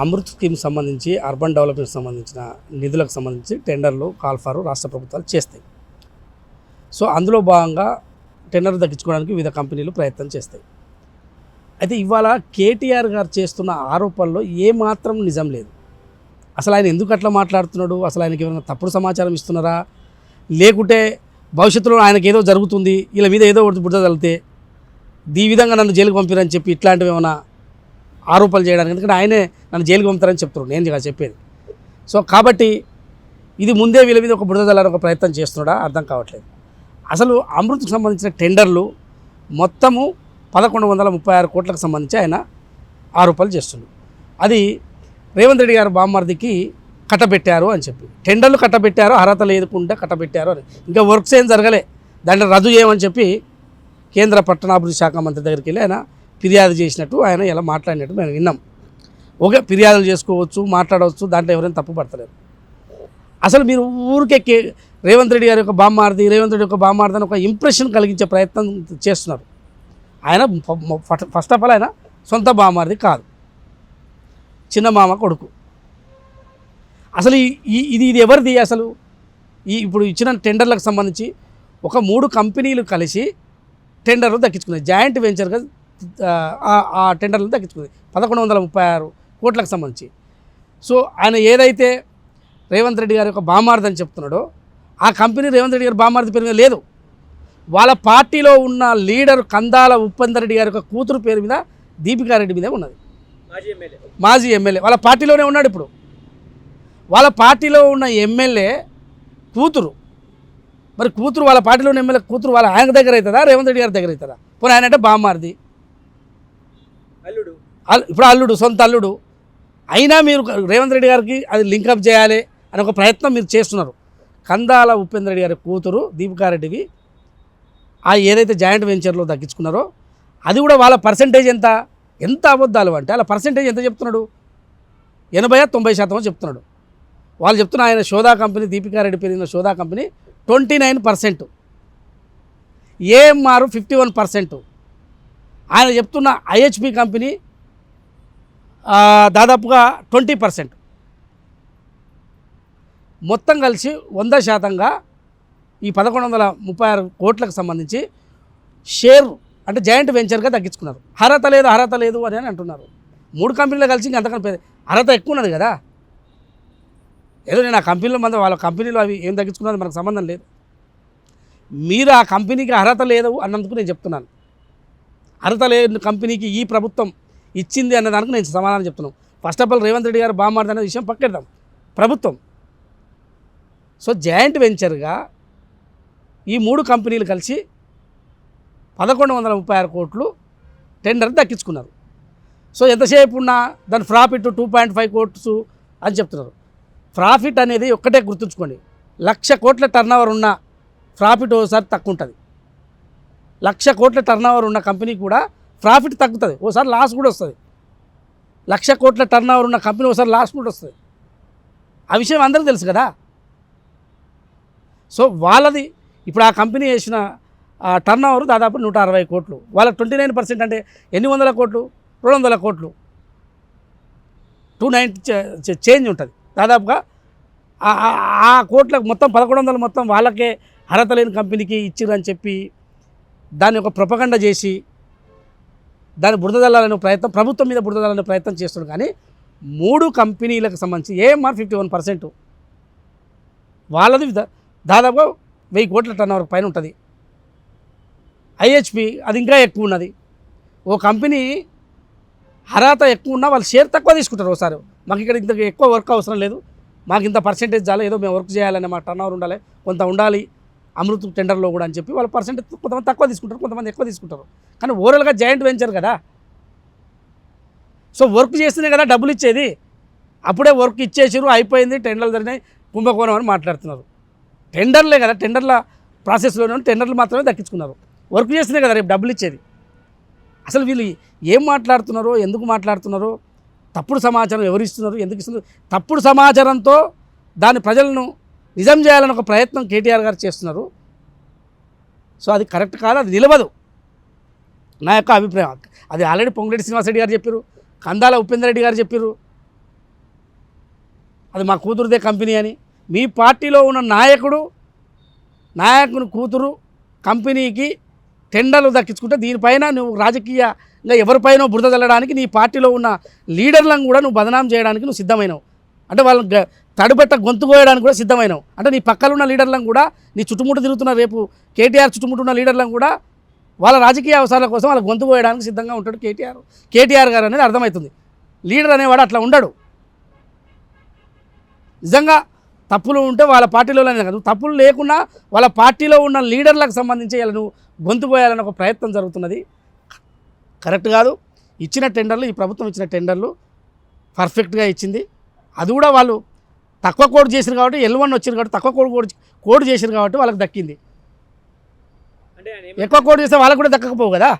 Amrit scheme సంబంధించి urban development సంబంధించిన నిధులకు సంబంధించి టెండర్లు కాల్ఫారు రాష్ట్ర ప్రభుత్వాలు చేస్తాయి. సో అందులో భాగంగా టెండర్ దక్కించుకోవడానికి వివిధ కంపెనీలు ప్రయత్నం చేస్తాయి. అయితే ఇవాళ కేటీఆర్ గారు చేస్తున్న ఆరోపణలో ఏమాత్రం నిజం లేదు. అసలు ఆయన ఎందుకు అట్లా మాట్లాడుతున్నాడు, అసలు ఆయనకి ఏమైనా తప్పుడు సమాచారం ఇస్తున్నారా, లేకుంటే భవిష్యత్తులో ఆయనకి ఏదో జరుగుతుంది, వీళ్ళ మీద ఏదో ఒకటి బుద్ధ తగిలితే ఈ విధంగా నన్ను జైలుకి పంపిరని చెప్పి ఇట్లాంటివి ఏమైనా ఆరోపణలు చేయడానికి, ఎందుకంటే ఆయనే నన్ను జైలుకి పంపుతారని చెప్తున్నాడు, నేను చెప్పేది. సో కాబట్టి ఇది ముందే వీళ్ళ మీద ఒక బురద చల్లాలని ఒక ప్రయత్నం చేస్తున్నాడా అర్థం కావట్లేదు. అసలు అమృత్కు సంబంధించిన టెండర్లు మొత్తము 1136 కోట్లకు సంబంధించి ఆయన ఆరోపణలు చేస్తున్నాడు. అది రేవంత్ రెడ్డి గారు బామ్మర్దికి కట్టబెట్టారు అని చెప్పి, టెండర్లు కట్టబెట్టారు, అర్హత లేకుండా కట్టబెట్టారు అని, ఇంకా వర్క్స్ ఏం జరగలే, దాంట్లో రద్దు చేయమని చెప్పి కేంద్ర పట్టణాభివృద్ధి శాఖ మంత్రి దగ్గరికి వెళ్ళి ఆయన ఫిర్యాదు చేసినట్టు ఆయన ఇలా మాట్లాడినట్టు మేము విన్నాం. ఓకే, ఫిర్యాదులు చేసుకోవచ్చు, మాట్లాడవచ్చు, దాంట్లో ఎవరైనా తప్పు పడతలేరు. అసలు మీరు ఊరికే రేవంత్ రెడ్డి గారి యొక్క బామ్మార్ది, రేవంత్ రెడ్డి యొక్క బామ్మార్ది అని ఒక ఇంప్రెషన్ కలిగించే ప్రయత్నం చేస్తున్నారు. ఆయన ఫస్ట్ ఆఫ్ ఆల్ ఆయన సొంత బామ్మార్ది కాదు, చిన్న మామ కొడుకు. అసలు ఇది ఎవరిది అసలు? ఇప్పుడు ఇచ్చిన టెండర్లకు సంబంధించి ఒక 3 కంపెనీలు కలిసి టెండర్లు దక్కించుకున్నాయి, జాయింట్ వెంచర్గా ఆ టెండర్లు దక్కించుకున్నాయి 1136 కోట్లకు సంబంధించి. సో ఆయన ఏదైతే రేవంత్ రెడ్డి గారి యొక్క బామ్మార్ది అని చెప్తున్నాడో ఆ కంపెనీ రేవంత్ రెడ్డి గారి బామ్మార్ది పేరు మీద లేదు. వాళ్ళ పార్టీలో ఉన్న లీడర్ కందాల ఉపేందర్ రెడ్డి గారి యొక్క కూతురు పేరు మీద, దీపికారెడ్డి మీదే ఉన్నది, మాజీ ఎమ్మెల్యే, వాళ్ళ పార్టీలోనే ఉన్నాడు. ఇప్పుడు వాళ్ళ పార్టీలో ఉన్న ఎమ్మెల్యే కూతురు, మరి కూతురు వాళ్ళ పార్టీలో ఉన్న ఎమ్మెల్యే కూతురు వాళ్ళ ఆయన దగ్గర అవుతుందా, రేవంత్ రెడ్డి గారి దగ్గర అవుతుందా? పోనీ ఆయన అంటే బామ్మార్ది, ఇప్పుడు అల్లుడు, సొంత అల్లుడు అయినా మీరు రేవంత్ రెడ్డి గారికి అది లింకప్ చేయాలి అని ఒక ప్రయత్నం మీరు చేస్తున్నారు. కందాల ఉపేందర్ రెడ్డి గారి కూతురు దీపికారెడ్డివి ఏదైతే జాయింట్ వెంచర్లో దక్కించుకున్నారో అది కూడా వాళ్ళ పర్సంటేజ్ ఎంత అబద్ధాలు అంటే వాళ్ళ పర్సంటేజ్ ఎంత చెప్తున్నాడు, 80-90% చెప్తున్నాడు. వాళ్ళు చెప్తున్న ఆయన శోధా కంపెనీ, దీపికారెడ్డి పెరిగిన శోధా కంపెనీ 29%, ఏఎంఆర్ 51%, ఆయన చెప్తున్న ఐహెచ్పి కంపెనీ దాదాపుగా 20%. మొత్తం కలిసి 100%గా ఈ 1136 కోట్లకు సంబంధించి షేర్ అంటే జాయింట్ వెంచర్గా తగ్గించుకున్నారు. అర్హత లేదు అని అంటున్నారు. 3 కంపెనీలు కలిసి ఇంకా అంతకన్నా అర్హత ఎక్కువ ఉన్నది కదా. ఏదో నేను ఆ కంపెనీలో వాళ్ళ కంపెనీలో అవి ఏం తగ్గించుకున్నది మనకు సంబంధం లేదు. మీరు ఆ కంపెనీకి అర్హత లేదు అన్నందుకు నేను చెప్తున్నాను. అర్హత లేని కంపెనీకి ఈ ప్రభుత్వం ఇచ్చింది అన్నదానికి నేను సమాధానం చెప్తున్నాను. First of all Revanth Reddy గారు బామ్మార్ది అనే విషయం పక్కెడదాం, ప్రభుత్వం. సో జాయింట్ వెంచర్గా ఈ 3 కంపెనీలు కలిసి 1136 కోట్లు టెండర్ దక్కించుకున్నారు. సో ఎంతసేపు ఉన్నా దాని ప్రాఫిట్ 2.5 కోట్స్ అని చెప్తున్నారు. ప్రాఫిట్ అనేది ఒక్కటే గుర్తుంచుకోండి, 1,00,000 కోట్ల టర్నోవర్ ఉన్న ప్రాఫిట్ ఓసారి తక్కువ ఉంటుంది. 1,00,000 కోట్ల టర్నోవర్ ఉన్న కంపెనీ కూడా ప్రాఫిట్ తగ్గుతుంది, ఓసారి లాస్ కూడా వస్తుంది. 1,00,000 కోట్ల టర్నోవర్ ఉన్న కంపెనీ ఒకసారి లాస్ కూడా వస్తుంది. ఆ విషయం అందరికీ తెలుసు కదా. సో వాళ్ళది ఇప్పుడు ఆ కంపెనీ చేసిన టర్నోవర్ దాదాపు 160 కోట్లు, వాళ్ళ 29% అంటే ఎన్ని వందల కోట్లు, 200 కోట్లు, 290 చేంజ్ ఉంటుంది దాదాపుగా. ఆ కోట్లకు మొత్తం 1100 మొత్తం వాళ్ళకే అర్హత లేని కంపెనీకి ఇచ్చిరని చెప్పి దాన్ని ఒక ప్రొపగండా చేసి దాన్ని బురదజల్లాలనే ప్రయత్నం, ప్రభుత్వం మీద బురదజల్లాలనే ప్రయత్నం చేస్తున్నాడు. కానీ 3 కంపెనీలకు సంబంధించి ఏఎంఆర్ 51%, వాళ్ళది దాదాపుగా 1000 కోట్ల టర్నోవర్ పైన ఉంటుంది. ఐహెచ్పి అది ఇంకా ఎక్కువ ఉన్నది. ఓ కంపెనీ అర్హత ఎక్కువ ఉన్నా వాళ్ళు షేర్ తక్కువ తీసుకుంటారు. ఒకసారి మాకు ఇక్కడ ఇంత ఎక్కువ వర్క్ అవసరం లేదు, మాకు ఇంత పర్సెంటేజ్ చాలు, ఏదో మేము వర్క్ చేయాలనే మా టర్నోవర్ ఉండాలి, కొంత ఉండాలి అమృత్ టెండర్లో కూడా అని చెప్పి వాళ్ళ పర్సెంటేజ్ కొంతమంది తక్కువ తీసుకుంటారు, కొంతమంది ఎక్కువ తీసుకుంటారు. కానీ ఓవరాల్గా జాయింట్ వెంచర్ కదా. సో వర్క్ చేస్తేనే కదా డబ్బులు ఇచ్చేది. అప్పుడే వర్క్ ఇచ్చేసారు, అయిపోయింది, టెండర్లు జరిగినాయి, కుంభకోణం అని మాట్లాడుతున్నారు. టెండర్లే కదా, టెండర్ల ప్రాసెస్లోనే టెండర్లు మాత్రమే దక్కించుకున్నారు. వర్క్ చేస్తేనే కదా రేపు డబ్బులు ఇచ్చేది. అసలు వీళ్ళు ఏం మాట్లాడుతున్నారో, ఎందుకు మాట్లాడుతున్నారో, తప్పుడు సమాచారం ఎవరు ఇస్తున్నారు, ఎందుకు ఇస్తున్నారు, తప్పుడు సమాచారంతో దాని ప్రజలను నిజం చేయాలని ఒక ప్రయత్నం కేటీఆర్ గారు చేస్తున్నారు. సో అది కరెక్ట్ కాదు, అది నిలవదు నా యొక్క అభిప్రాయం. అది ఆల్రెడీ పొంగులేటి శ్రీనివాసరెడ్డి గారు చెప్పారు, కందాల ఉపేందర్ రెడ్డి గారు చెప్పారు, అది మా కూతురుదే కంపెనీ అని. మీ పార్టీలో ఉన్న నాయకుని కూతురు కంపెనీకి టెండర్లు దక్కించుకుంటే దీనిపైన నువ్వు రాజకీయంగా ఎవరిపైనో బురద చల్లడానికి నీ పార్టీలో ఉన్న లీడర్లను కూడా నువ్వు బదనాం చేయడానికి నువ్వు సిద్ధమైనవు. అంటే వాళ్ళని తడిపెట్ట గొంతు కోయడానికి కూడా సిద్ధమైనవు. అంటే నీ పక్కలున్న లీడర్లను కూడా, నీ చుట్టుముట్టు తిరుగుతున్న రేపు కేటీఆర్ చుట్టుముట్టున్న లీడర్లను కూడా వాళ్ళ రాజకీయ అవసరాల కోసం వాళ్ళ గొంతు కోయడానికి సిద్ధంగా ఉంటాడు కేటీఆర్ గారు అనేది అర్థమవుతుంది. లీడర్ అనేవాడు అట్లా ఉండడు. నిజంగా తప్పులు ఉంటే వాళ్ళ పార్టీలోనే కాదు, తప్పులు లేకున్నా వాళ్ళ పార్టీలో ఉన్న లీడర్లకు సంబంధించి ఇలా నువ్వు గొంతు కోయాలని ఒక ప్రయత్నం జరుగుతున్నది. కరెక్ట్ కాదు. ఇచ్చిన టెండర్లు, ఈ ప్రభుత్వం ఇచ్చిన టెండర్లు పర్ఫెక్ట్గా ఇచ్చింది. అది కూడా వాళ్ళు తక్కువ కోడ్ చేసిరు కాబట్టి, L1 వచ్చింది కాబట్టి తక్కువ కోడ్ చేసిరు కాబట్టి వాళ్ళకి దక్కింది. ఎక్కువ కోడ్ చేస్తే వాళ్ళకు కూడా దక్కకపోవు కదా.